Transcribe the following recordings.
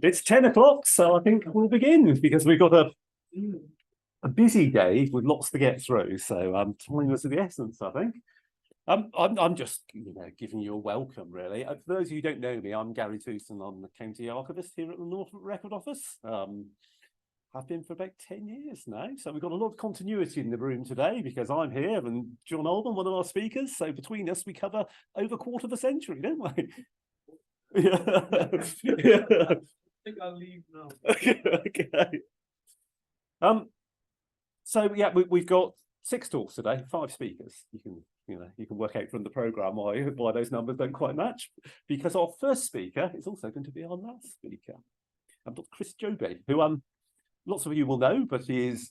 It's 10 o'clock, so I think we'll begin because we've got a busy day with lots to get through. So time is of the essence, I think. I'm just giving you a welcome, really. For those of you who don't know me, I'm Gary Tuson. I'm the County Archivist here at the Norfolk Record Office. I've been for about 10 years now, so we've got a lot of continuity in the room today because I'm here and John Oldham, one of our speakers. So between us, we cover over a quarter of a century, don't we? Yeah. I think I'll leave now. Okay. So yeah, we've got 6 talks today, 5 speakers. You can work out from the programme why those numbers don't quite match, because our first speaker is also going to be our last speaker. Dr. Chris Joby, who lots of you will know, but he is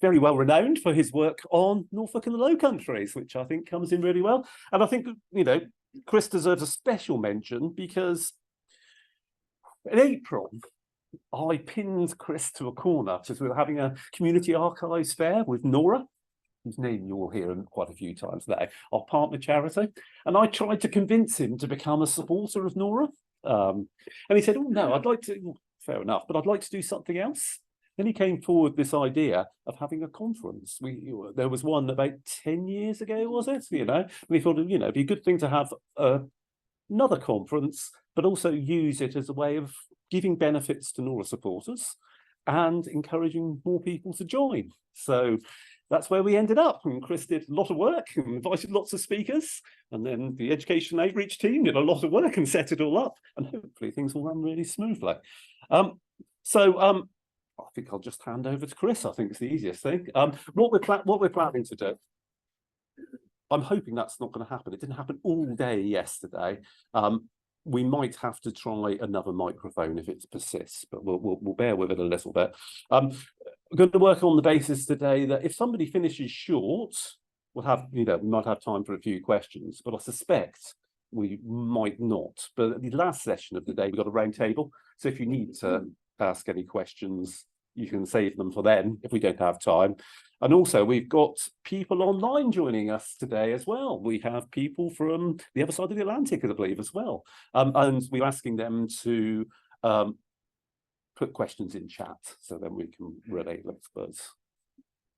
very well renowned for his work on Norfolk and the Low Countries, which I think comes in really well. And I think Chris deserves a special mention because in April, I pinned Chris to a corner because we were having a community archives fair with Nora, whose name you'll hear quite a few times today, our partner charity. And I tried to convince him to become a supporter of Nora. And he said, oh, no, I'd like to, fair enough, but I'd like to do something else. Then he came forward with this idea of having a conference. There was one about 10 years ago, was it? And we thought, it'd be a good thing to have another conference, but also use it as a way of giving benefits to Nora supporters and encouraging more people to join. So that's where we ended up. And Chris did a lot of work and invited lots of speakers. And then the education outreach team did a lot of work and set it all up. And hopefully things will run really smoothly. I think I'll just hand over to Chris. I think it's the easiest thing. What we're planning to do, I'm hoping that's not going to happen. It didn't happen all day yesterday. We might have to try another microphone if it persists, but we'll bear with it a little bit. I'm going to work on the basis today that if somebody finishes short, we might have time for a few questions, but I suspect we might not. But at the last session of the day, we've got a round table. So if you need to ask any questions, you can save them for then if we don't have time. And also we've got people online joining us today as well. We have people from the other side of the Atlantic, I believe, as well. And we're asking them to put questions in chat so then we can relate them. But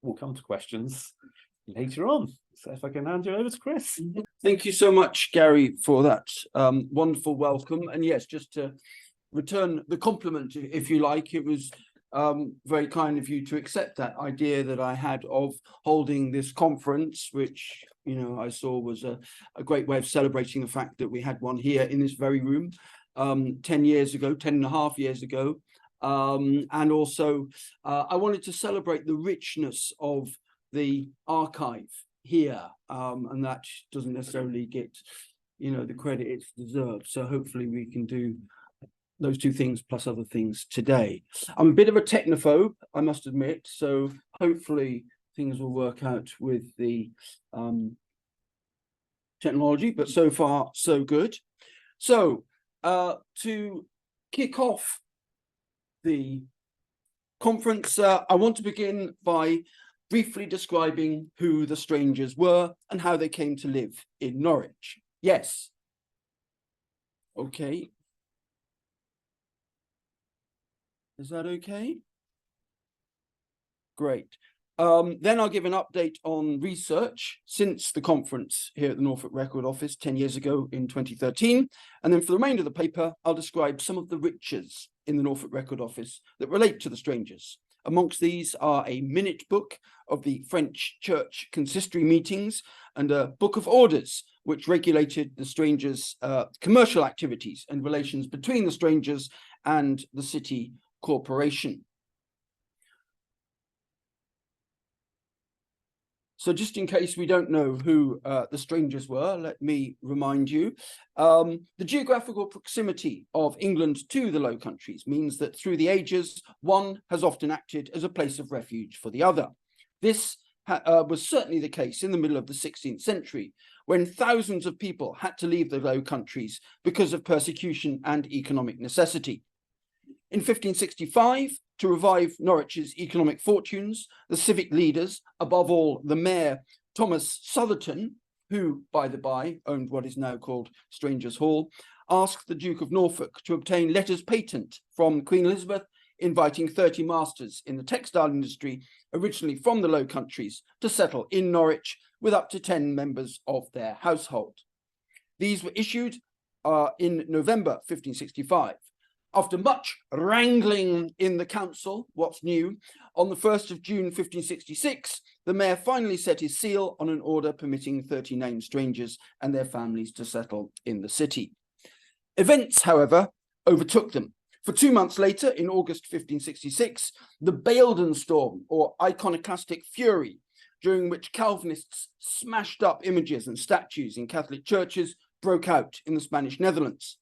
we'll come to questions later on. So if I can hand you over to Chris. Thank you so much, Gary, for that wonderful welcome. And yes, just to return the compliment, if you like, it was very kind of you to accept that idea that I had of holding this conference, which I saw was a great way of celebrating the fact that we had one here in this very room 10 years ago, 10 and a half years ago. And also I wanted to celebrate the richness of the archive here, and that doesn't necessarily get the credit it's deserved. So hopefully we can do those 2 things plus other things today. I'm a bit of a technophobe, I must admit, so hopefully things will work out with the technology, but so far so good. So to kick off the conference, I want to begin by briefly describing who the strangers were and how they came to live in Norwich. Yes. Okay. Is that okay? Great. Then I'll give an update on research since the conference here at the Norfolk Record Office 10 years ago in 2013. And then for the remainder of the paper, I'll describe some of the riches in the Norfolk Record Office that relate to the strangers. Amongst these are a minute book of the French church consistory meetings and a book of orders, which regulated the strangers' commercial activities and relations between the strangers and the city corporation. So just in case we don't know who the strangers were, let me remind you. The geographical proximity of England to the Low Countries means that through the ages, one has often acted as a place of refuge for the other. This was certainly the case in the middle of the 16th century, when thousands of people had to leave the Low Countries because of persecution and economic necessity. In 1565, to revive Norwich's economic fortunes, the civic leaders, above all the mayor Thomas Southerton, who, by the by, owned what is now called Strangers' Hall, asked the Duke of Norfolk to obtain letters patent from Queen Elizabeth, inviting 30 masters in the textile industry, originally from the Low Countries, to settle in Norwich with up to 10 members of their household. These were issued in November 1565. After much wrangling in the council, what's new, on the 1st of June 1566, the mayor finally set his seal on an order permitting 30 named strangers and their families to settle in the city. Events, however, overtook them. For 2 months later, in August 1566, the Baildon Storm, or iconoclastic fury, during which Calvinists smashed up images and statues in Catholic churches, broke out in the Spanish Netherlands.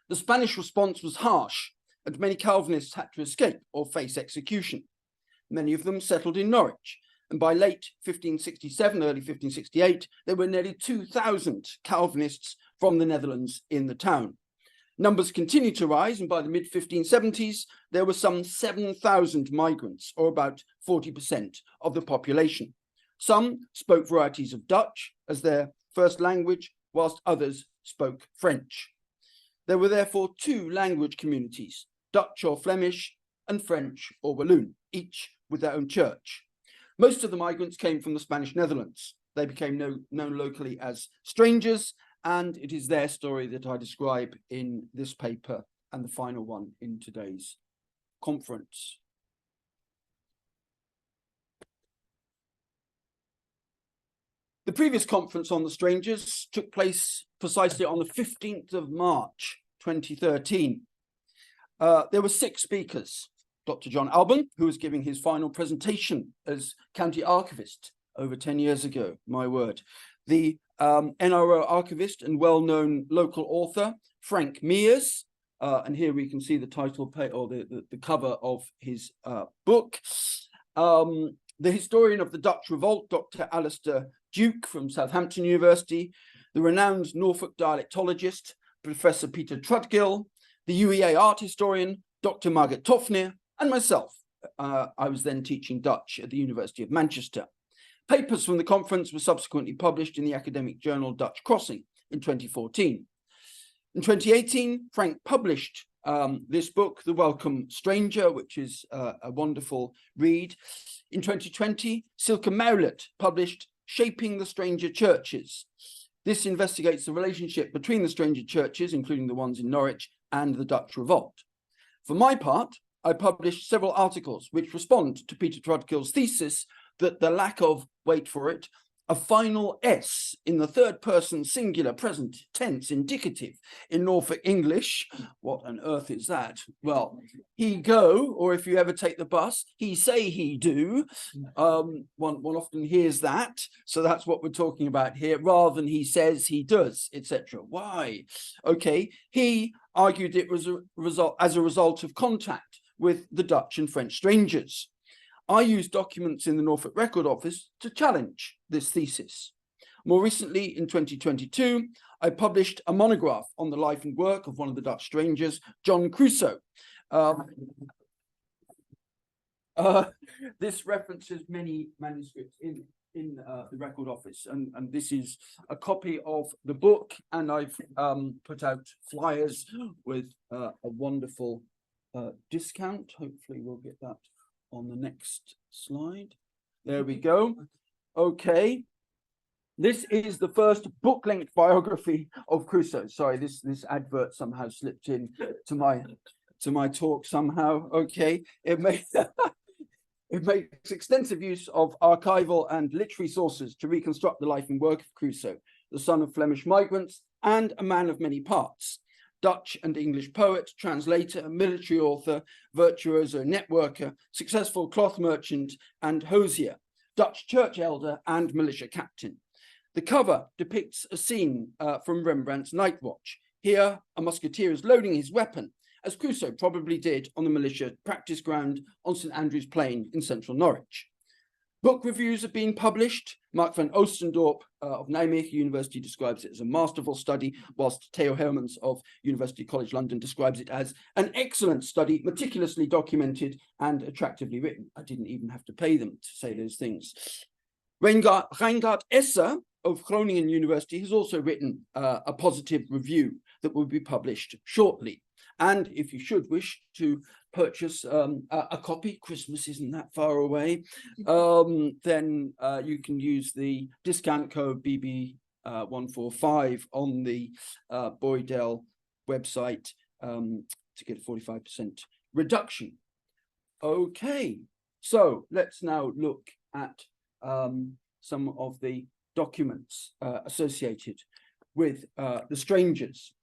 The Spanish response was harsh, and many Calvinists had to escape or face execution. Many of them settled in Norwich, and by late 1567, early 1568, there were nearly 2,000 Calvinists from the Netherlands in the town. Numbers continued to rise, and by the mid-1570s, there were some 7,000 migrants, or about 40% of the population. Some spoke varieties of Dutch as their first language, whilst others spoke French. There were therefore 2 language communities, Dutch or Flemish and French or Walloon, each with their own church. Most of the migrants came from the Spanish Netherlands. They became known locally as strangers, and it is their story that I describe in this paper and the final one in today's conference. The previous conference on the strangers took place precisely on the 15th of March, 2013. There were 6 speakers. Dr. John Alban, who was giving his final presentation as county archivist over 10 years ago, my word. The NRO archivist and well-known local author, Frank Mears, and here we can see the title or the cover of his book. The historian of the Dutch Revolt, Dr. Alistair Duke from Southampton University, the renowned Norfolk dialectologist, Professor Peter Trudgill, the UEA art historian, Dr. Margaret Toffner, and myself. I was then teaching Dutch at the University of Manchester. Papers from the conference were subsequently published in the academic journal Dutch Crossing in 2014. In 2018, Frank published this book, The Welcome Stranger, which is a wonderful read. In 2020, Silke Maulet published Shaping the Stranger Churches. This investigates the relationship between the stranger churches, including the ones in Norwich, and the Dutch Revolt. For my part, I published several articles which respond to Peter Trudgill's thesis that the lack of, wait for it, a final S in the third person singular present tense indicative in Norfolk English. What on earth is that? Well, he go, or if you ever take the bus, he say he do. One often hears that. So that's what we're talking about here, rather than he says he does, etc. Why? Okay, he argued it was as a result of contact with the Dutch and French strangers. I used documents in the Norfolk Record Office to challenge this thesis. More recently, in 2022, I published a monograph on the life and work of one of the Dutch strangers, John Crusoe. This references many manuscripts in the Record Office, and this is a copy of the book, and I've put out flyers with a wonderful discount. Hopefully we'll get that on the next slide. There we go. Okay. This is the first book-length biography of Crusoe. Sorry, this advert somehow slipped in to my talk somehow. Okay. It makes extensive use of archival and literary sources to reconstruct the life and work of Crusoe, the son of Flemish migrants and a man of many parts. Dutch and English poet, translator, military author, virtuoso networker, successful cloth merchant and hosier, Dutch church elder and militia captain. The cover depicts a scene from Rembrandt's Night Watch. Here, a musketeer is loading his weapon, as Crusoe probably did on the militia practice ground on St Andrew's Plain in central Norwich. Book reviews have been published. Mark van Oostendorp of Nijmegen University describes it as a masterful study, whilst Theo Hermans of University College London describes it as an excellent study, meticulously documented and attractively written. I didn't even have to pay them to say those things. Reingard Esser of Groningen University has also written a positive review that will be published shortly. And if you should wish to purchase a copy, Christmas isn't that far away, then you can use the discount code BB145 on the Boydell website to get a 45% reduction. Okay, so let's now look at some of the documents associated with the strangers.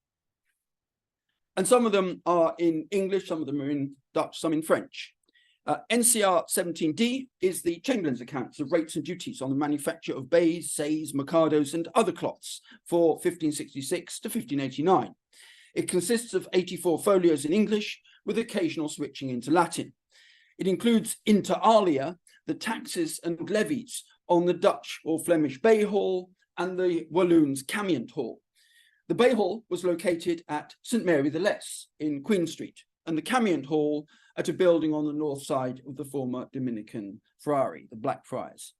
And some of them are in English, some of them are in Dutch, some in French. NCR 17D is the Chamberlain's accounts of rates and duties on the manufacture of baize, saize, mercados, and other cloths for 1566 to 1589. It consists of 84 folios in English with occasional switching into Latin. It includes inter alia the taxes and levies on the Dutch or Flemish Bay Hall and the Walloons Camient Hall. The Bay Hall was located at St Mary the Less in Queen Street, and the Camient Hall at a building on the north side of the former Dominican Friary, the Blackfriars.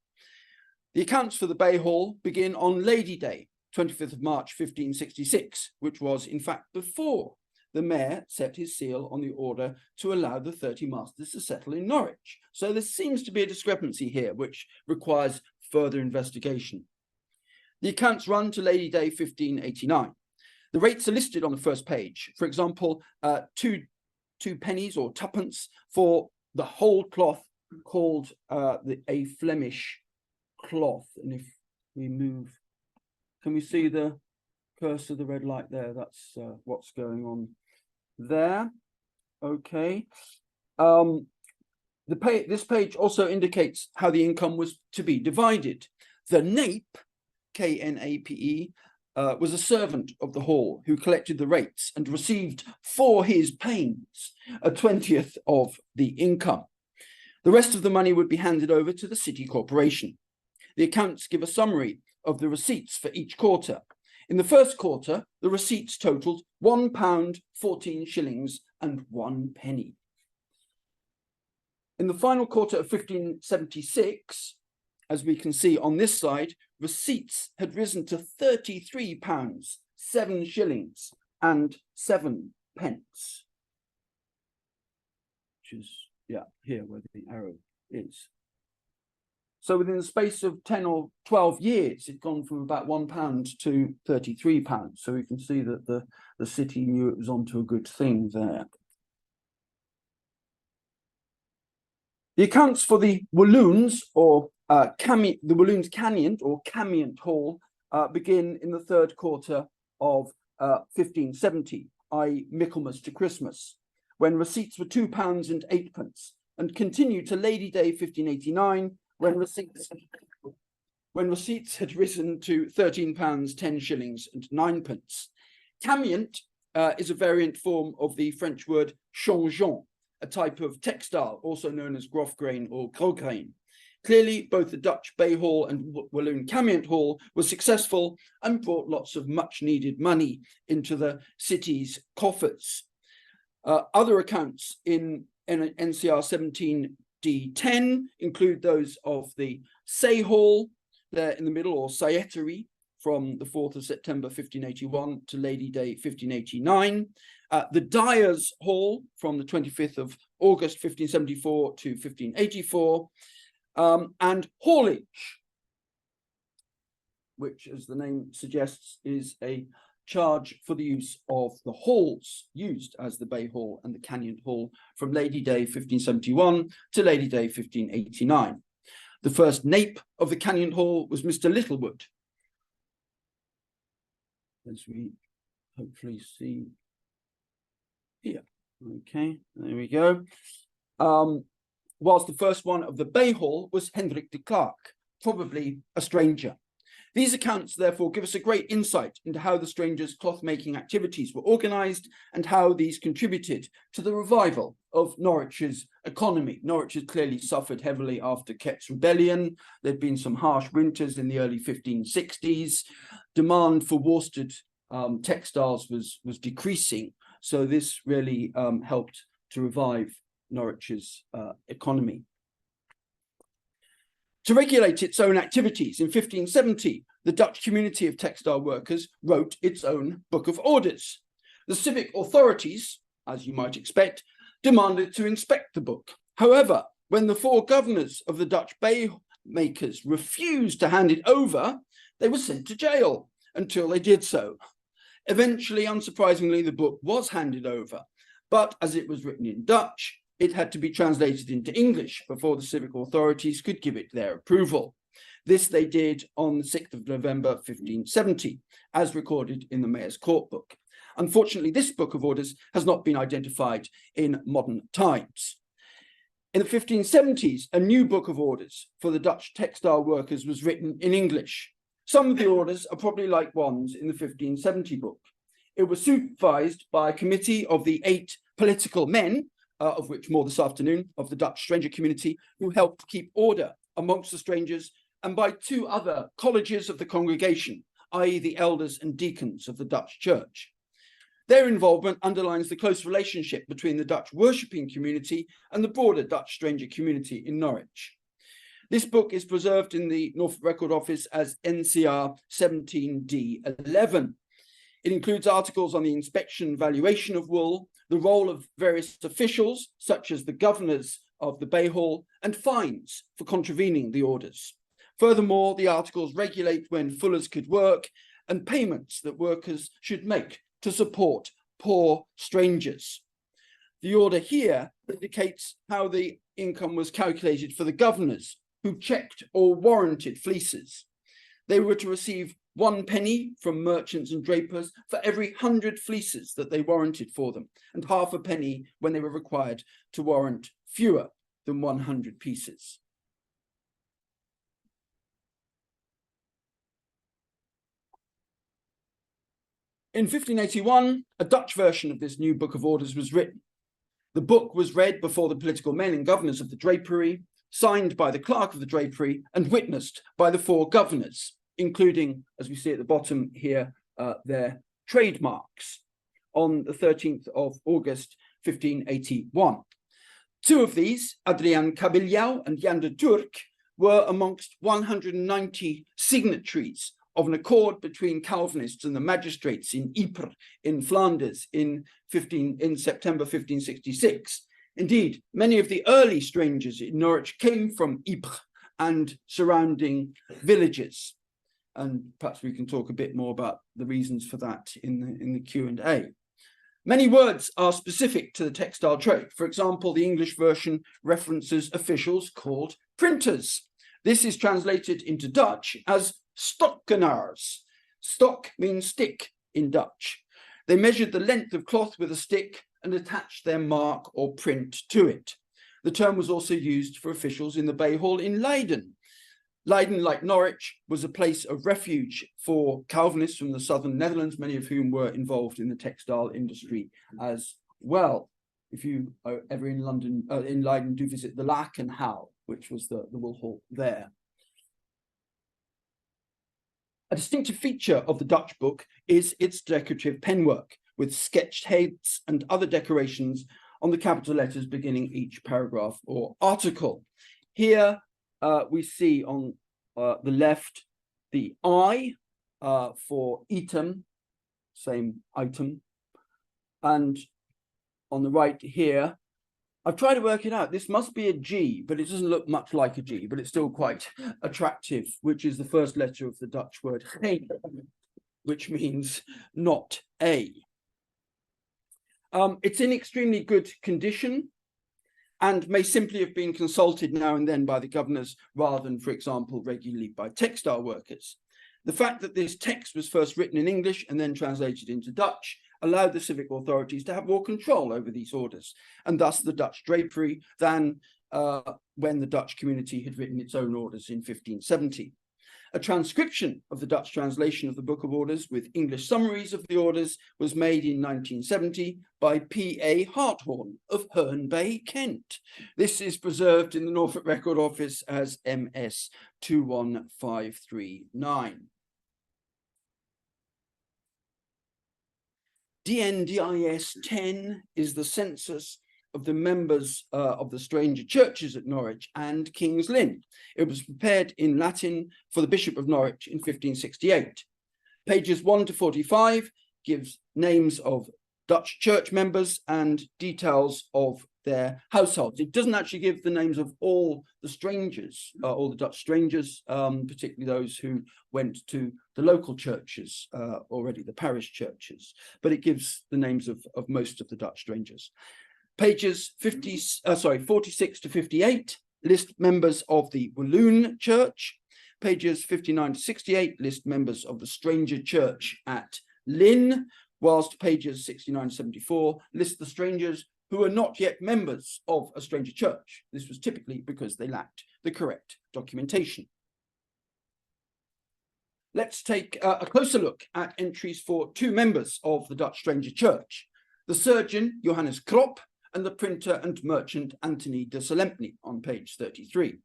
The accounts for the Bay Hall begin on Lady Day, 25th of March 1566, which was in fact before the mayor set his seal on the order to allow the 30 masters to settle in Norwich. So there seems to be a discrepancy here, which requires further investigation. The accounts run to Lady Day 1589. The rates are listed on the first page. For example, two pennies or twopence for the whole cloth called a Flemish cloth. And if we move, can we see the cursor, the red light there? That's what's going on there. Okay. This page also indicates how the income was to be divided. The nape, K-N-A-P-E, was a servant of the hall who collected the rates and received for his pains a 20th of the income. The rest of the money would be handed over to the city corporation. The accounts give a summary of the receipts for each quarter. In the first quarter, the receipts totaled £1, 14 shillings and 1 penny. In the final quarter of 1576, as we can see on this side, receipts had risen to £33, 7 shillings and 7 pence, which is, yeah, here where the arrow is. So within the space of 10 or 12 years, it'd gone from about £1 to £33. So we can see that the city knew it was onto a good thing there. The accounts for the Walloons or the Walloons Camient or Camient Hall begin in the third quarter of 1570, i.e. Michaelmas to Christmas, when receipts were £2 and 8p, and continued to Lady Day 1589, when receipts had risen to £13, 10 shillings and 9p. Camient is a variant form of the French word changeant, a type of textile also known as grosgrain or grosgrain. Clearly, both the Dutch Bay Hall and Walloon Camient Hall were successful and brought lots of much-needed money into the city's coffers. Other accounts in NCR 17D10 include those of the Say Hall, there in the middle, or Saettery, from the 4th of September 1581 to Lady Day 1589. The Dyers Hall from the 25th of August 1574 to 1584. And haulage, which, as the name suggests, is a charge for the use of the halls used as the Bay Hall and the Camient Hall from Lady Day 1571 to Lady Day 1589. The first nape of the Camient Hall was Mr. Littlewood, as we hopefully see here. Okay, there we go. Whilst the first one of the Bay Hall was Hendrik de Klerk, probably a stranger. These accounts therefore give us a great insight into how the strangers' cloth-making activities were organised and how these contributed to the revival of Norwich's economy. Norwich had clearly suffered heavily after Kett's rebellion. There'd been some harsh winters in the early 1560s. Demand for worsted textiles was decreasing, so this really helped to revive Norwich's economy. To regulate its own activities, in 1570, the Dutch community of textile workers wrote its own Book of Orders, The civic authorities, as you might expect, demanded to inspect the book. However, when the 4 governors of the Dutch bay makers refused to hand it over, they were sent to jail until they did so. Eventually, unsurprisingly, the book was handed over, but as it was written in Dutch, it had to be translated into English before the civic authorities could give it their approval. This they did on the 6th of November 1570, as recorded in the Mayor's Court Book. Unfortunately, this Book of Orders has not been identified in modern times. In the 1570s, a new Book of Orders for the Dutch textile workers was written in English. Some of the orders are probably like ones in the 1570 book. It was supervised by a committee of the 8 political men, of which more this afternoon, of the Dutch stranger community, who helped keep order amongst the strangers, and by 2 other colleges of the congregation, i.e. the elders and deacons of the Dutch church. Their involvement underlines the close relationship between the Dutch worshipping community and the broader Dutch stranger community in Norwich. This book is preserved in the Norfolk Record Office as NCR 17D11. It includes articles on the inspection and valuation of wool, the role of various officials, such as the governors of the Bay Hall, and fines for contravening the orders. Furthermore, the articles regulate when fullers could work and payments that workers should make to support poor strangers. The order here indicates how the income was calculated for the governors who checked or warranted fleeces. They were to receive 1 penny from merchants and drapers for every 100 fleeces that they warranted for them, and half a penny when they were required to warrant fewer than 100 pieces. In 1581, a Dutch version of this new Book of Orders was written. The book was read before the political men and governors of the drapery, signed by the clerk of the drapery, and witnessed by the 4 governors, including, as we see at the bottom here, their trademarks, on the 13th of August, 1581. 2 of these, Adrian Kabeljauw and Jan de Turk, were amongst 190 signatories of an accord between Calvinists and the magistrates in Ypres in Flanders in September 1566. Indeed, many of the early strangers in Norwich came from Ypres and surrounding villages. And perhaps we can talk a bit more about the reasons for that in the Q&A. Many words are specific to the textile trade. For example, the English version references officials called printers. This is translated into Dutch as stokkenaars. Stok means stick in Dutch. They measured the length of cloth with a stick and attached their mark or print to it. The term was also used for officials in the Bay Hall in Leiden. Leiden, like Norwich, was a place of refuge for Calvinists from the southern Netherlands, many of whom were involved in the textile industry as well. If you are ever in London, in Leiden, do visit the Lakenhal, which was the wool hall there. A distinctive feature of the Dutch book is its decorative penwork, with sketched heads and other decorations on the capital letters beginning each paragraph or article. Here we see on the left the I for item, same item, and on the right here, I've tried to work it out. This must be a G, but it doesn't look much like a G, but it's still quite attractive, which is the first letter of the Dutch word geen, which means not a. It's in extremely good condition and may simply have been consulted now and then by the governors rather than, for example, regularly by textile workers. The fact that this text was first written in English and then translated into Dutch allowed the civic authorities to have more control over these orders, and thus the Dutch drapery than when the Dutch community had written its own orders in 1570. A transcription of the Dutch translation of the Book of Orders with English summaries of the orders was made in 1970 by P.A. Harthorne of Herne Bay, Kent. This is preserved in the Norfolk Record Office as MS 21539. DNDIS 10 is the census of the members of the stranger churches at Norwich and King's Lynn. It was prepared in Latin for the Bishop of Norwich in 1568. Pages 1 to 45 gives names of Dutch church members and details of their households. It doesn't actually give the names of all the strangers, all the Dutch strangers, particularly those who went to the local churches already, the parish churches, but it gives the names of most of the Dutch strangers. Pages 46 to 58 list members of the Walloon Church. Pages 59 to 68 list members of the Stranger Church at Lynn, whilst pages 69 to 74 list the strangers who are not yet members of a stranger church. This was typically because they lacked the correct documentation. Let's take a closer look at entries for two members of the Dutch Stranger Church, the surgeon Johannes Krop and the printer and merchant Anthony de Selempny on page 33.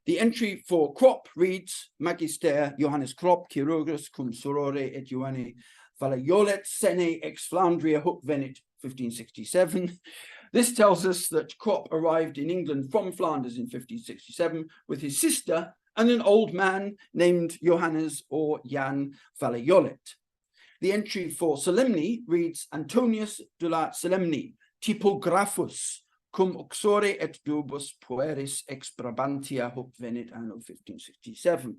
The entry for Krop reads, Magister Johannes Krop, chirurgus cum sorore et Johanne Valajolet sene ex Flandria hoc venit 1567. This tells us that Krop arrived in England from Flanders in 1567 with his sister and an old man named Johannes or Jan Valajolet. The entry for Selempny reads Antonius de la Selempny, typographus, cum uxore et dubus pueris ex Brabantia hoc venit anno 1567,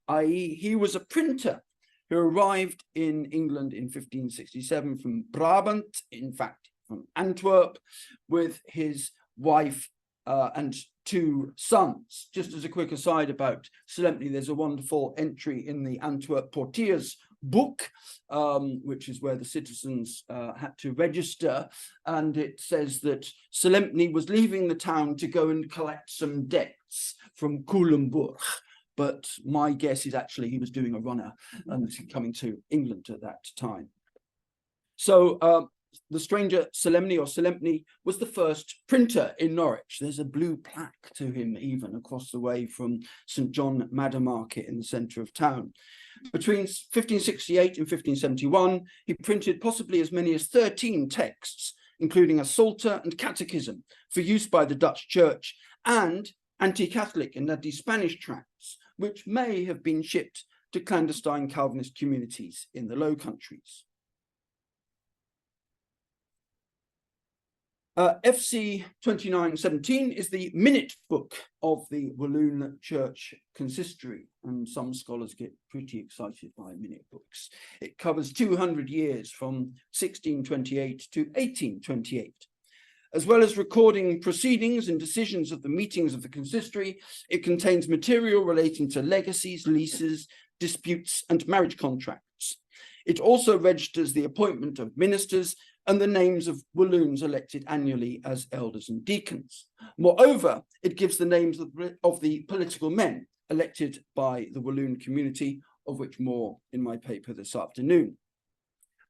i.e. he was a printer who arrived in England in 1567 from Brabant, in fact from Antwerp, with his wife and two sons. Just as a quick aside about Selempny, there's a wonderful entry in the Antwerp Portier's book, which is where the citizens had to register, and it says that Selempny was leaving the town to go and collect some debts from Culemborg. But my guess is actually he was doing a runner and coming to England at that time. So the stranger Selempny was the first printer in Norwich. There's a blue plaque to him even across the way from St. John Madder Market in the centre of town. Between 1568 and 1571, he printed possibly as many as 13 texts, including a Psalter and Catechism for use by the Dutch Church, and anti-Catholic and anti-Spanish tracts, which may have been shipped to clandestine Calvinist communities in the Low Countries. FC 2917 is the minute book of the Walloon Church Consistory, and some scholars get pretty excited by minute books. It covers 200 years from 1628 to 1828. As well as recording proceedings and decisions of the meetings of the consistory, it contains material relating to legacies, leases, disputes, and marriage contracts. It also registers the appointment of ministers and the names of Walloons elected annually as elders and deacons. Moreover, it gives the names of the political men elected by the Walloon community, of which more in my paper this afternoon.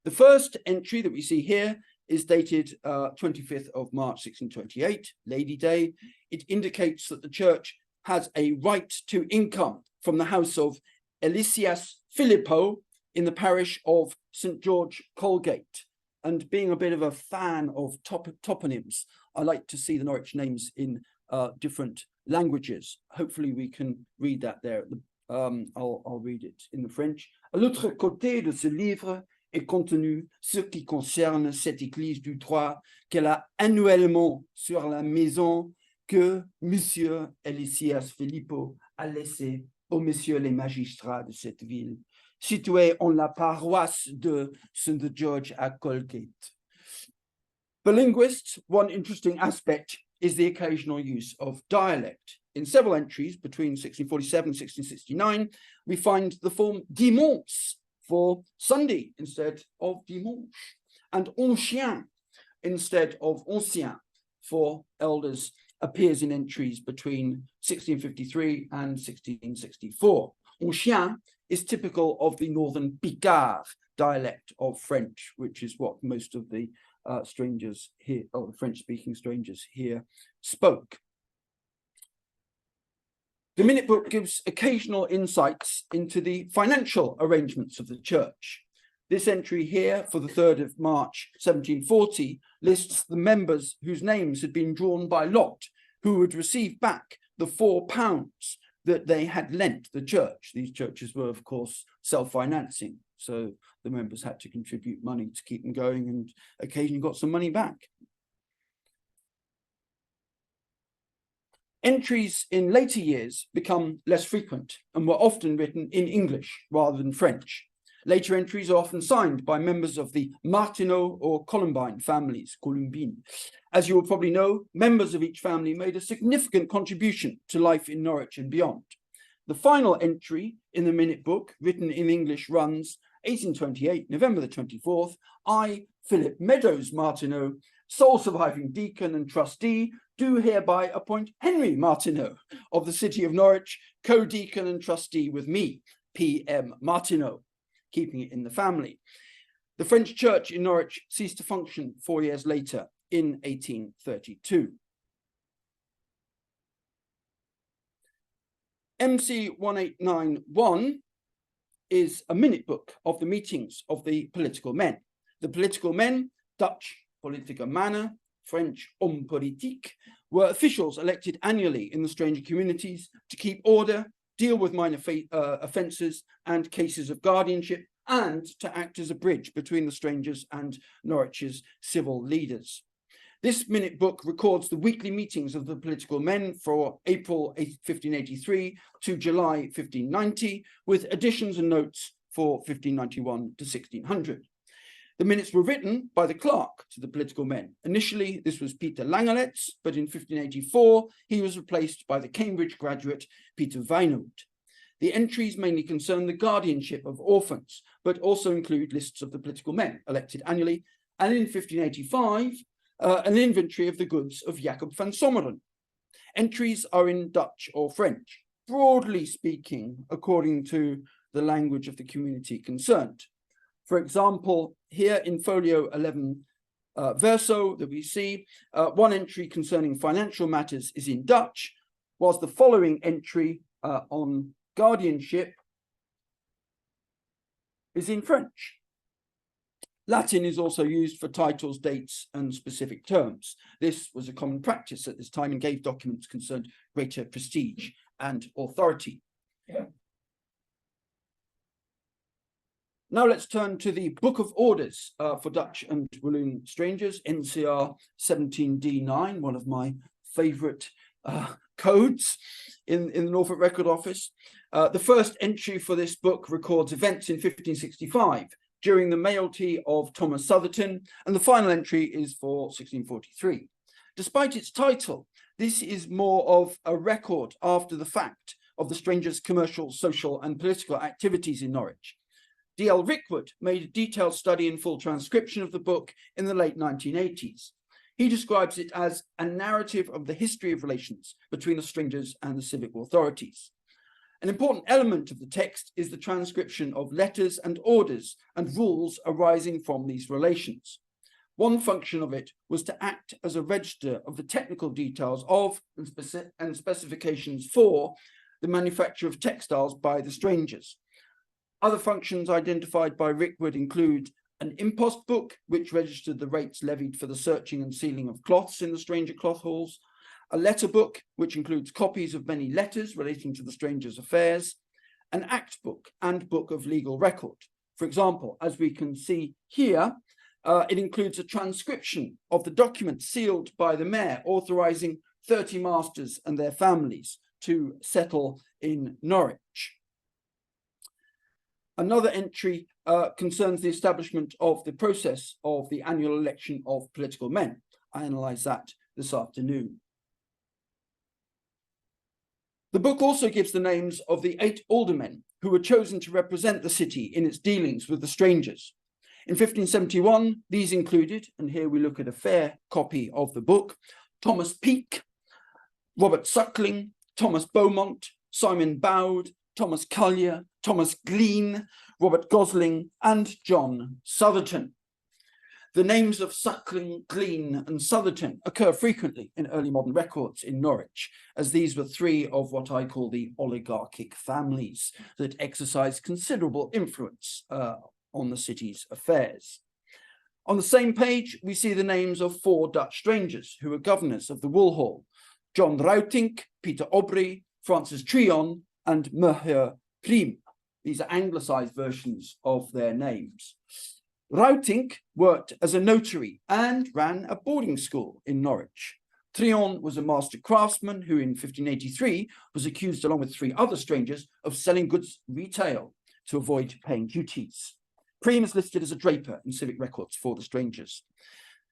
The first entry that we see here is dated 25th of March 1628, Lady Day. It indicates that the church has a right to income from the house of Eliseas Filippo in the parish of St. George Colgate. And being a bit of a fan of toponyms, I like to see the Norwich names in different languages. Hopefully we can read that there. I'll read it in the French. À l'autre côté de ce livre est contenu ce qui concerne cette église du droit qu'elle a annuellement sur la maison que Monsieur Eliseas Filippo a laissé aux messieurs les magistrats de cette ville, située en la paroisse de St. George at Colgate. For linguists, one interesting aspect is the occasional use of dialect. In several entries between 1647 and 1669, we find the form dimanche for Sunday instead of dimanche, and ancien instead of ancien for elders appears in entries between 1653 and 1664. Ancien is typical of the northern Picard dialect of French, which is what most of the strangers here, or the French-speaking strangers here, spoke. The minute book gives occasional insights into the financial arrangements of the church. This entry here for the 3rd of March 1740 lists the members whose names had been drawn by lot, who would receive back the £4 that they had lent the church. These churches were, of course, self-financing, so the members had to contribute money to keep them going, and occasionally got some money back. Entries in later years become less frequent and were often written in English rather than French. Later entries are often signed by members of the Martineau or Columbine families, Columbine. As you will probably know, members of each family made a significant contribution to life in Norwich and beyond. The final entry in the minute book, written in English, runs 1828, November the 24th, I, Philip Meadows Martineau, sole surviving deacon and trustee, do hereby appoint Henry Martineau of the city of Norwich, co-deacon and trustee with me, P.M. Martineau, keeping it in the family. The French church in Norwich ceased to function 4 years later in 1832. MC 1891 is a minute book of the meetings of the political men. The political men, Dutch politica manner, French homme politique, were officials elected annually in the stranger communities to keep order, deal with minor offences and cases of guardianship, and to act as a bridge between the strangers and Norwich's civil leaders. This minute book records the weekly meetings of the political men for April 1583 to July 1590, with additions and notes for 1591 to 1600. The minutes were written by the clerk to the political men. Initially, this was Peter Langelets, but in 1584, he was replaced by the Cambridge graduate Peter Wynand. The entries mainly concern the guardianship of orphans, but also include lists of the political men elected annually, and in 1585, an inventory of the goods of Jacob van Sommeren. Entries are in Dutch or French, broadly speaking, according to the language of the community concerned. For example, here in folio 11 verso that we see, one entry concerning financial matters is in Dutch, whilst the following entry on guardianship is in French. Latin is also used for titles, dates, and specific terms. This was a common practice at this time and gave documents concerned greater prestige and authority. Yeah. Now let's turn to the Book of Orders for Dutch and Walloon strangers, NCR 17D9, one of my favourite codes in the Norfolk Record Office. The first entry for this book records events in 1565 during the mayoralty of Thomas Southerton, and the final entry is for 1643. Despite its title, this is more of a record after the fact of the strangers' commercial, social, and political activities in Norwich. D.L. Rickwood made a detailed study and full transcription of the book in the late 1980s. He describes it as a narrative of the history of relations between the strangers and the civic authorities. An important element of the text is the transcription of letters and orders and rules arising from these relations. One function of it was to act as a register of the technical details of and specifications for the manufacture of textiles by the strangers. Other functions identified by Rickwood include an impost book, which registered the rates levied for the searching and sealing of cloths in the stranger cloth halls, a letter book, which includes copies of many letters relating to the stranger's affairs, an act book and book of legal record. For example, as we can see here, it includes a transcription of the document sealed by the mayor authorising 30 masters and their families to settle in Norwich. Another entry concerns the establishment of the process of the annual election of political men. I analysed that this afternoon. The book also gives the names of the 8 aldermen who were chosen to represent the city in its dealings with the strangers. In 1571, these included, and here we look at a fair copy of the book, Thomas Peake, Robert Suckling, Thomas Beaumont, Simon Bowd, Thomas Collier, Thomas Glean, Robert Gosling, and John Southerton. The names of Suckling, Glean, and Southerton occur frequently in early modern records in Norwich, as these were 3 of what I call the oligarchic families that exercised considerable influence on the city's affairs. On the same page, we see the names of 4 Dutch strangers who were governors of the Wool Hall: John Ruitink, Peter Aubrey, Francis Trion, and Meher Prim. These are anglicised versions of their names. Rautink worked as a notary and ran a boarding school in Norwich. Trion was a master craftsman who in 1583 was accused along with 3 other strangers of selling goods retail to avoid paying duties. Prim is listed as a draper in civic records for the strangers.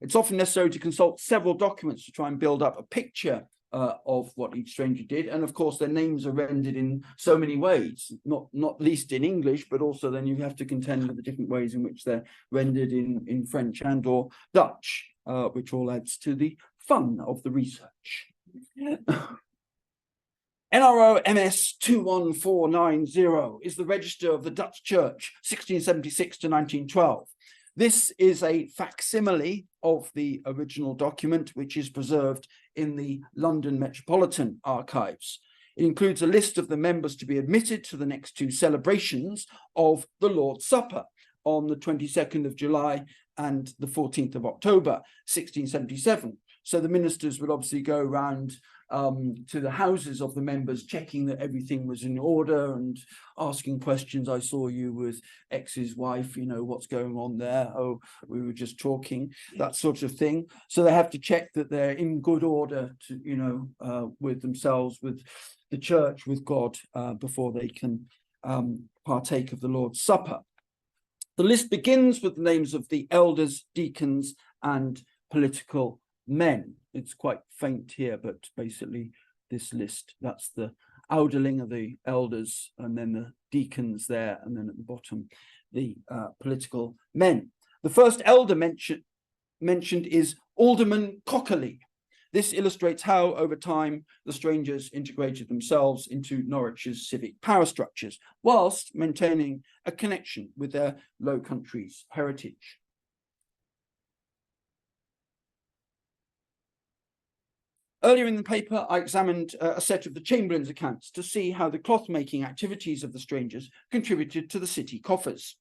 It's often necessary to consult several documents to try and build up a picture of what each stranger did. And of course, their names are rendered in so many ways, not least in English, but also then you have to contend with the different ways in which they're rendered in French and or Dutch, which all adds to the fun of the research. NRO MS 21490 is the register of the Dutch Church, 1676 to 1912. This is a facsimile of the original document, which is preserved in the London Metropolitan Archives. It includes a list of the members to be admitted to the next 2 celebrations of the Lord's Supper on the 22nd of July and the 14th of October, 1677. So the ministers would obviously go around to the houses of the members, checking that everything was in order and asking questions. I saw you with X's wife, you know, what's going on there? Oh, we were just talking, that sort of thing. So they have to check that they're in good order to, you know, with themselves, with the church, with God, before they can partake of the Lord's Supper. The list begins with the names of the elders, deacons, and political men. It's quite faint here, but basically this list, that's the ouderling of the elders, and then the deacons there, and then at the bottom, the political men. The first elder mentioned is Alderman Cockerley. This illustrates how, over time, the strangers integrated themselves into Norwich's civic power structures, whilst maintaining a connection with their Low Countries heritage. Earlier in the paper, I examined a set of the Chamberlain's accounts to see how the cloth-making activities of the strangers contributed to the city coffers.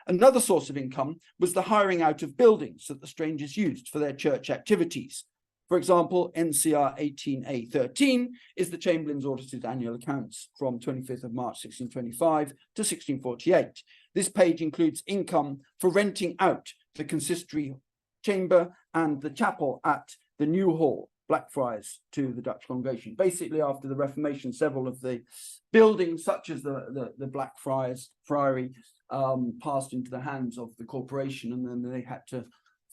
Another source of income was the hiring out of buildings that the strangers used for their church activities. For example, NCR 18A13 is the Chamberlain's audited annual accounts from 25th of March 1625 to 1648. This page includes income for renting out the consistory chamber and the chapel at the New Hall, Blackfriars, to the Dutch congregation. Basically, after the Reformation, several of the buildings, such as the Blackfriars Friary, passed into the hands of the corporation, and then they had to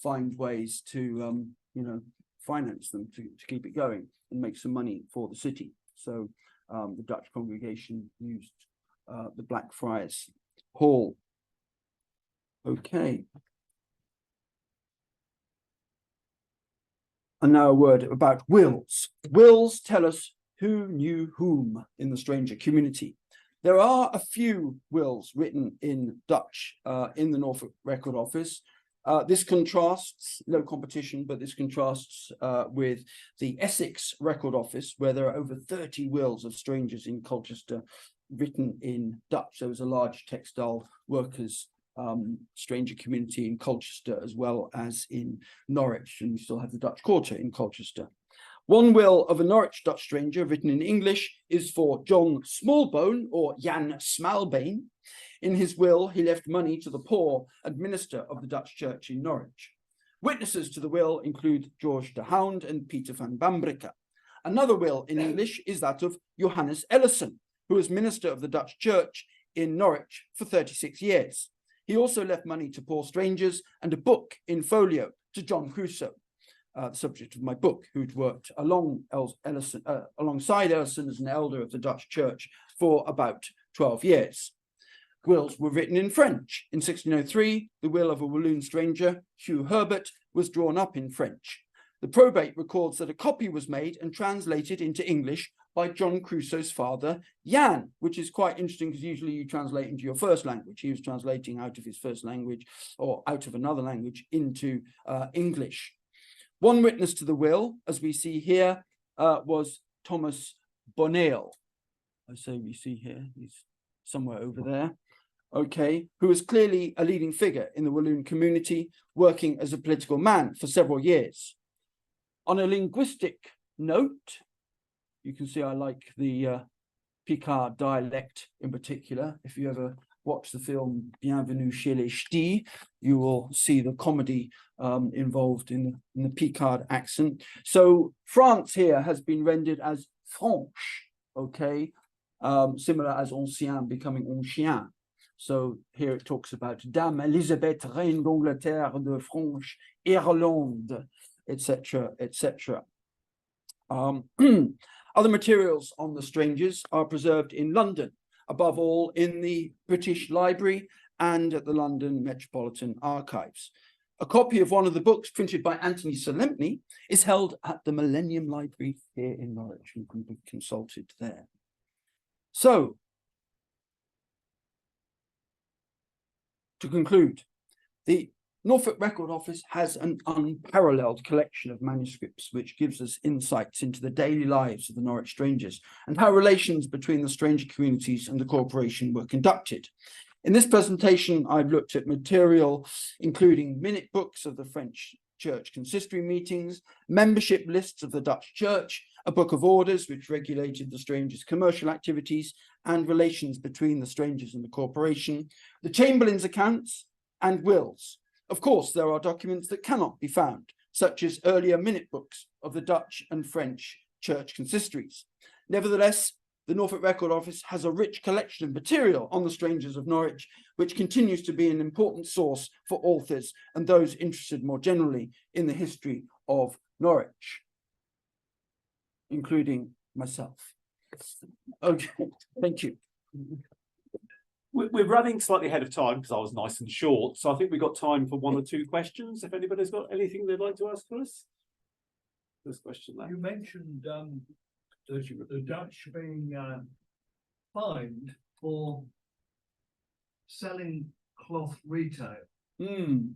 find ways to, you know, finance them to keep it going and make some money for the city. So the Dutch congregation used the Blackfriars Hall. Okay. And now a word about wills. Wills tell us who knew whom in the stranger community. There are a few wills written in Dutch in the Norfolk Record Office. This contrasts, no competition, but this contrasts with the Essex Record Office, where there are over 30 wills of strangers in Colchester written in Dutch. There was a large textile workers stranger community in Colchester as well as in Norwich, and you still have the Dutch Quarter in Colchester. One will of a Norwich Dutch stranger written in English is for John Smallbone, or Jan Smalbane. In his will, he left money to the poor and minister of the Dutch Church in Norwich. Witnesses to the will include George de Hound and Peter van Bambricke. Another will in English is that of Johannes Ellison, who was minister of the Dutch Church in Norwich for 36 years. He also left money to poor strangers and a book in folio to John Crusoe, the subject of my book, who'd worked alongside Ellison as an elder of the Dutch Church for about 12 years. Wills were written in French. In 1603, the will of a Walloon stranger, Hugh Herbert, was drawn up in French. The probate records that a copy was made and translated into English by John Crusoe's father, Jan, which is quite interesting because usually you translate into your first language. He was translating out of his first language or out of another language into English. One witness to the will, as we see here, was Thomas Bonnale. I say we see here, he's somewhere over there. Okay, who was clearly a leading figure in the Walloon community, working as a political man for several years. On a linguistic note, you can see I like the Picard dialect in particular. If you ever watch the film Bienvenue chez les Ch'tis, you will see the comedy involved in the Picard accent. So France here has been rendered as Franche, okay, similar as ancien becoming ancien. So here it talks about Dame Elisabeth, Reine d'Angleterre de Franche Irlande, etc., etc. Other materials on the strangers are preserved in London, above all in the British Library and at the London Metropolitan Archives. A copy of one of the books printed by Anthony Solemne is held at the Millennium Library here in Norwich and can be consulted there. So, to conclude, the Norfolk Record Office has an unparalleled collection of manuscripts which gives us insights into the daily lives of the Norwich Strangers and how relations between the stranger communities and the corporation were conducted. In this presentation, I've looked at material including minute books of the French Church consistory meetings, membership lists of the Dutch Church, a book of orders which regulated the strangers' commercial activities and relations between the strangers and the corporation, the Chamberlain's accounts, and wills. Of course, there are documents that cannot be found, such as earlier minute books of the Dutch and French church consistories. Nevertheless, the Norfolk Record Office has a rich collection of material on the strangers of Norwich, which continues to be an important source for authors and those interested more generally in the history of Norwich, including myself. Okay, thank you. We're running slightly ahead of time because I was nice and short. So I think we've got time for one or two questions. If anybody's got anything they'd like to ask us. First question there. You mentioned the Dutch being fined for selling cloth retail. Can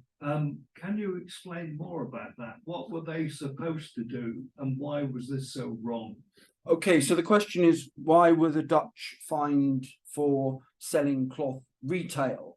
you explain more about that? What were they supposed to do and why was this so wrong? Okay, so the question is, why were the Dutch fined for selling cloth retail?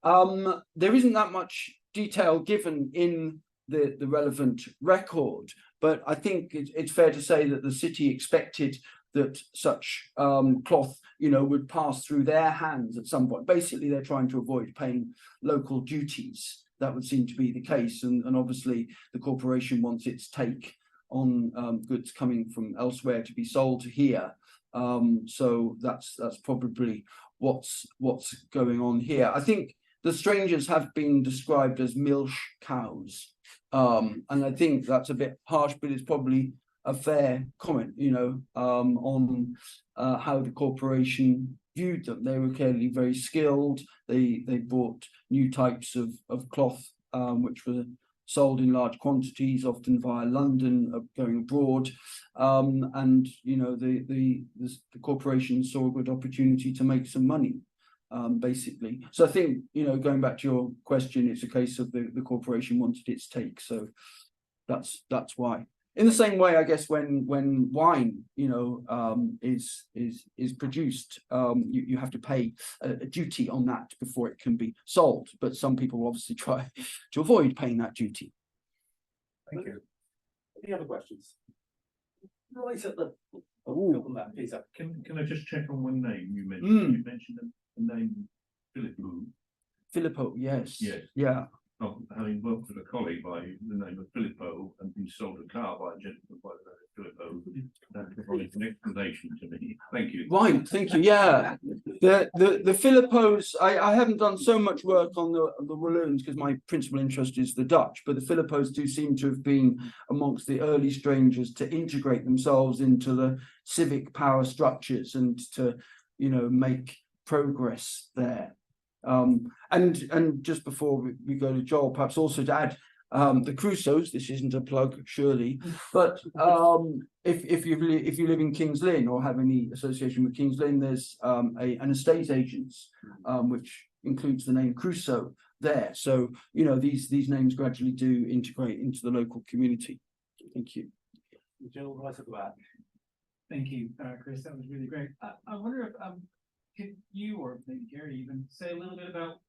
There isn't that much detail given in the relevant record, but I think it's fair to say that the city expected that such cloth, would pass through their hands at some point. Basically, they're trying to avoid paying local duties. That would seem to be the case, and obviously the corporation wants its take on goods coming from elsewhere to be sold here. So that's probably what's going on here. I think the strangers have been described as milch cows, and I think that's a bit harsh, but it's probably a fair comment, on how the corporation viewed them. They were clearly very skilled. They bought new types of cloth, which were sold in large quantities, often via London, going abroad, and the corporation saw a good opportunity to make some money, basically. So I think going back to your question, it's a case of the corporation wanted its take, so that's why. In the same way, I guess when wine is produced, you have to pay a duty on that before it can be sold. But some people obviously try to avoid paying that duty. Thank you. Any other questions? Right at the on that, Peter. Can I just check on one name you mentioned? You mentioned the name Philippo. Filippo, yes. Yes. Yeah. Having worked with a colleague by the name of Filippo and been sold a car by a gentleman by the name of Filippo, that provides an explanation to me. Thank you. Right, thank you. Yeah, the Filippos. I haven't done so much work on the Walloons because my principal interest is the Dutch, but the Filippos do seem to have been amongst the early strangers to integrate themselves into the civic power structures and to make progress there. And just before we go to Joel, perhaps also to add the Crusoes. This isn't a plug, surely, but if you live in King's Lynn or have any association with King's Lynn, there's an estate agents which includes the name Crusoe there. So these names gradually do integrate into the local community. Thank you. Joel, right at the back. Thank you, Chris. That was really great. I wonder if could you or maybe Gary even say a little bit about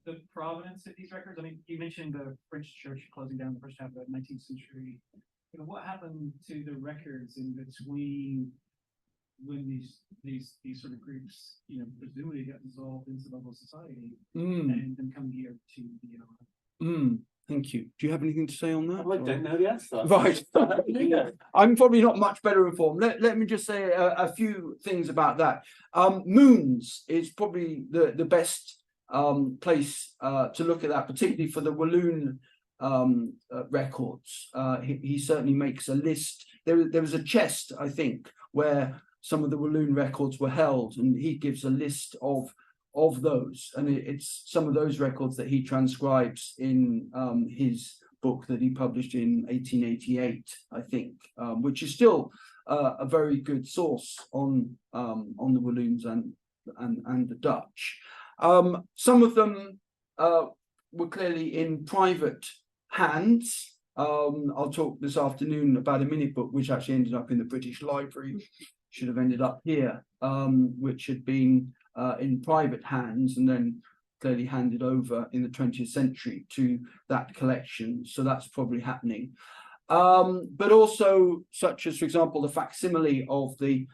the provenance of these records? I mean, you mentioned the French church closing down the first half of the 19th century. What happened to the records in between when these sort of groups, you know, presumably get dissolved into local society and then come here to the Thank you. Do you have anything to say on that? I don't know the answer. Right. Yeah. I'm probably not much better informed. Let me just say a few things about that. Moons is probably the best place to look at that, particularly for the Walloon records. He certainly makes a list. There was a chest, I think, where some of the Walloon records were held, and he gives a list of those, and it's some of those records that he transcribes in his book that he published in 1888, I think, which is still a very good source on the Walloons and the Dutch. Some of them were clearly in private hands. I'll talk this afternoon about a minute book which actually ended up in the British Library, should have ended up here, which had been in private hands and then clearly handed over in the 20th century to that collection. So that's probably happening. But also such as, for example, the facsimile of the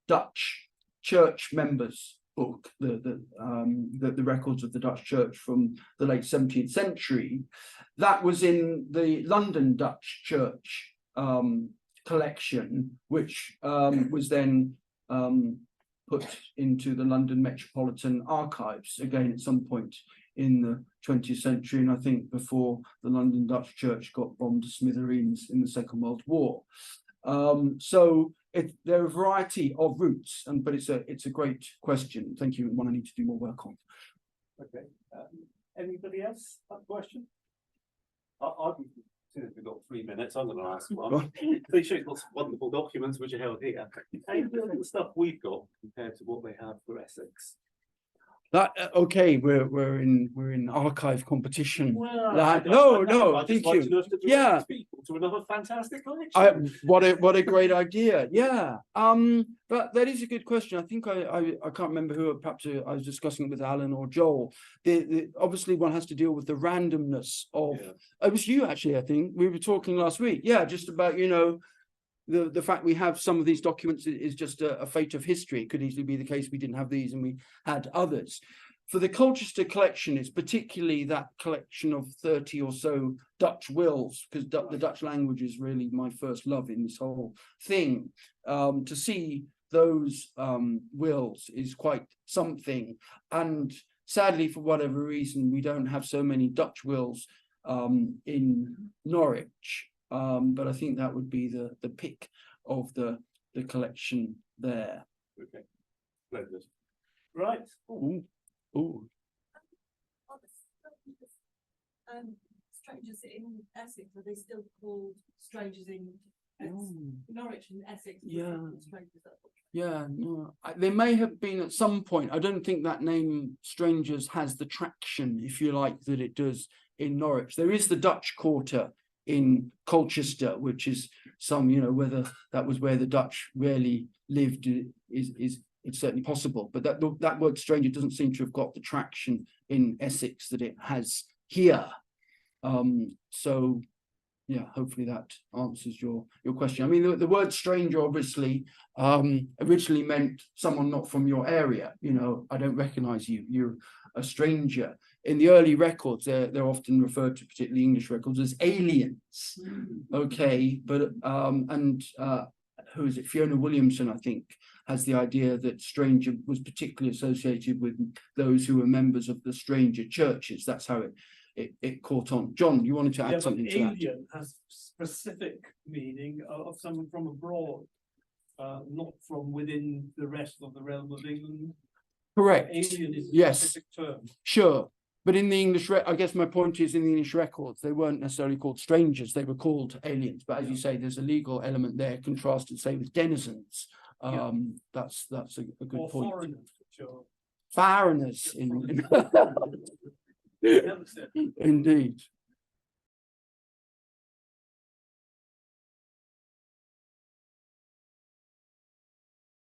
Dutch church members book, the records of the Dutch church from the late 17th century. That was in the London Dutch church collection, which was then put into the London Metropolitan Archives, again at some point in the 20th century, and I think before the London Dutch Church got bombed to smithereens in the Second World War. So there are a variety of routes, but it's a great question. Thank you, and one I need to do more work on. Okay. Anybody else have a question? Since we've got 3 minutes, I'm going to ask one. They show lots of wonderful documents which are held here. How do you look at the stuff we've got compared to what they have for Essex? That okay, we're in archive competition. Well, No, thank you. Yeah, people to another fantastic collection. What a great idea. Yeah. But that is a good question. I think I can't remember who. Perhaps I was discussing it with Alan or Joel. Obviously one has to deal with the randomness of. Yeah. It was you actually. I think we were talking last week. Yeah, just about the fact we have some of these documents is just a fate of history. It could easily be the case we didn't have these and we had others. For the Colchester collection, it's particularly that collection of 30 or so Dutch wills, because the Dutch language is really my first love in this whole thing. To see those wills is quite something. And sadly, for whatever reason, we don't have so many Dutch wills in Norwich. But I think that would be the pick of the collection there. Okay, splendid. Right. Ooh. Strangers in Essex, are they still called strangers in Norwich and Essex? Yeah. Yeah, no. They may have been at some point. I don't think that name strangers has the traction, if you like, that it does in Norwich. There is the Dutch Quarter in Colchester, which is whether that was where the Dutch really lived is it's certainly possible, but that word stranger doesn't seem to have got the traction in Essex that it has here. So yeah, hopefully that answers your question. I mean, the word stranger obviously originally meant someone not from your area. I don't recognize you, you're a stranger. In the early records, they're often referred to, particularly English records, as aliens. Okay, but who is it? Fiona Williamson, I think, has the idea that stranger was particularly associated with those who were members of the stranger churches. That's how it caught on. John, you wanted to add something to that? Alien has specific meaning of someone from abroad, not from within the rest of the realm of England. Correct. Alien is a specific term. Sure. But in the English, I guess my point is in the English records, they weren't necessarily called strangers, they were called aliens. But as you say, there's a legal element there contrasted, say, with denizens. That's a good point. Foreigners, sure. Foreigners. Indeed.